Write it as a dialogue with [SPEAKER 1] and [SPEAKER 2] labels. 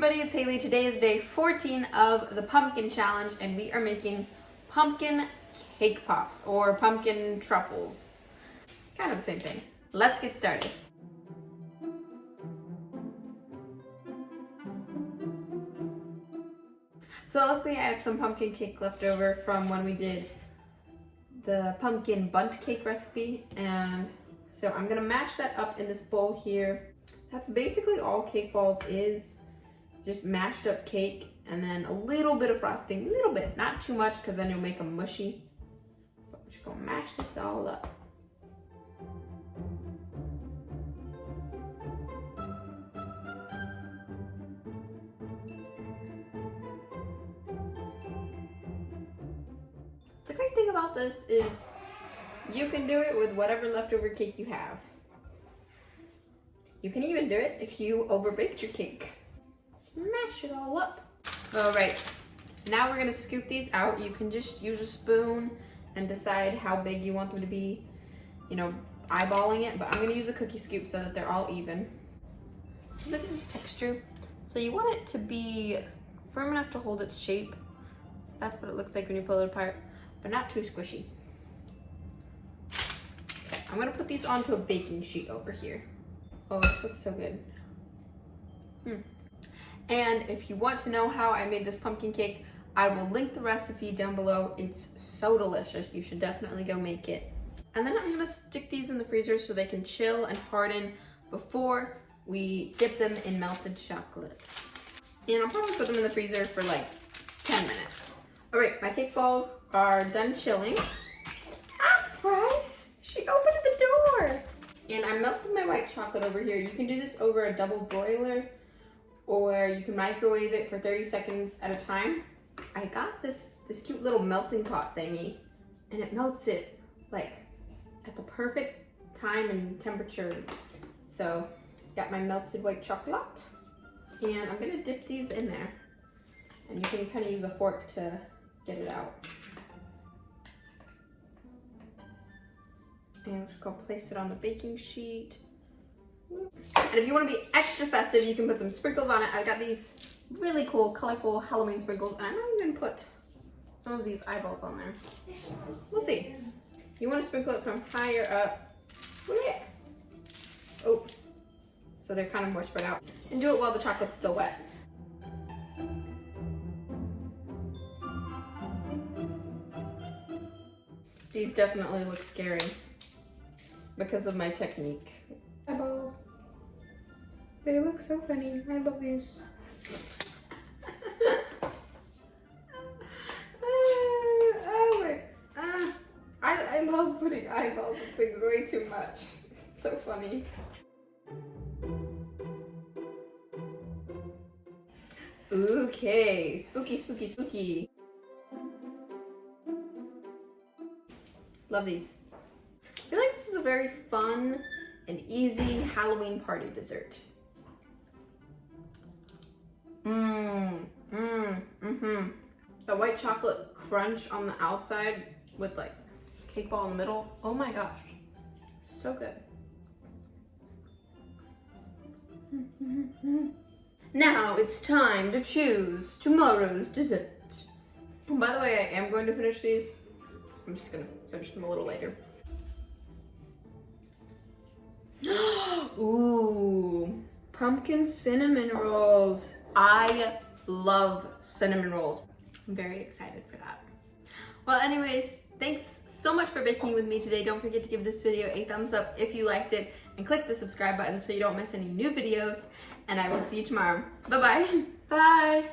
[SPEAKER 1] everybody, it's Hailey. Today is day 14 of the pumpkin challenge and we are making pumpkin cake pops or pumpkin truffles. Kind of the same thing. Let's get started. So luckily I have some pumpkin cake left over from when we did the pumpkin bundt cake recipe, and so I'm gonna mash that up in this bowl here. That's basically all cake balls is, just mashed up cake and then a little bit of frosting, a little bit, not too much because then you'll make them mushy. But we're just gonna mash this all up. The great thing about this is you can do it with whatever leftover cake you have. You can even do it if you overbaked your cake. Mash it all up. All right, now we're gonna scoop these out. You can just use a spoon and decide how big you want them to be, you know, eyeballing it, but I'm gonna use a cookie scoop so that they're all even. Look at this texture. So you want it to be firm enough to hold its shape. That's what it looks like when you pull it apart, but not too squishy. Okay, I'm gonna put these onto a baking sheet over here. Oh, this looks so good. And if you want to know how I made this pumpkin cake, I will link the recipe down below. It's so delicious. You should definitely go make it. And then I'm gonna stick these in the freezer so they can chill and harden before we dip them in melted chocolate. And I'll probably put them in the freezer for like 10 minutes. All right, my cake balls are done chilling. Ah, Bryce, she opened the door. And I'm melting my white chocolate over here. You can do this over a double broiler, or you can microwave it for 30 seconds at a time. I got this cute little melting pot thingy, and it melts it like at the perfect time and temperature. So, got my melted white chocolate, and I'm gonna dip these in there. And you can kind of use a fork to get it out. And I'm just gonna place it on the baking sheet. And if you want to be extra festive, you can put some sprinkles on it. I've got these really cool, colorful Halloween sprinkles, and I might even put some of these eyeballs on there. We'll see. You want to sprinkle it from higher up. Oh, so they're kind of more spread out. And do it while the chocolate's still wet. These definitely look scary because of my technique. Eyeballs. They look so funny. I love these. I love putting eyeballs in things way too much. It's so funny. Okay, spooky, spooky, spooky. Love these. I feel like this is a very fun and easy Halloween party dessert. The white chocolate crunch on the outside with like cake ball in the middle. Oh my gosh, so good. Now it's time to choose tomorrow's dessert. And by the way, I am going to finish these. I'm just gonna finish them a little later. Ooh, pumpkin cinnamon rolls. I love cinnamon rolls. I'm very excited for that. Well, anyways, thanks so much for baking with me today. Don't forget to give this video a thumbs up if you liked it, and click the subscribe button so you don't miss any new videos. And I will see you tomorrow. Bye-bye. Bye.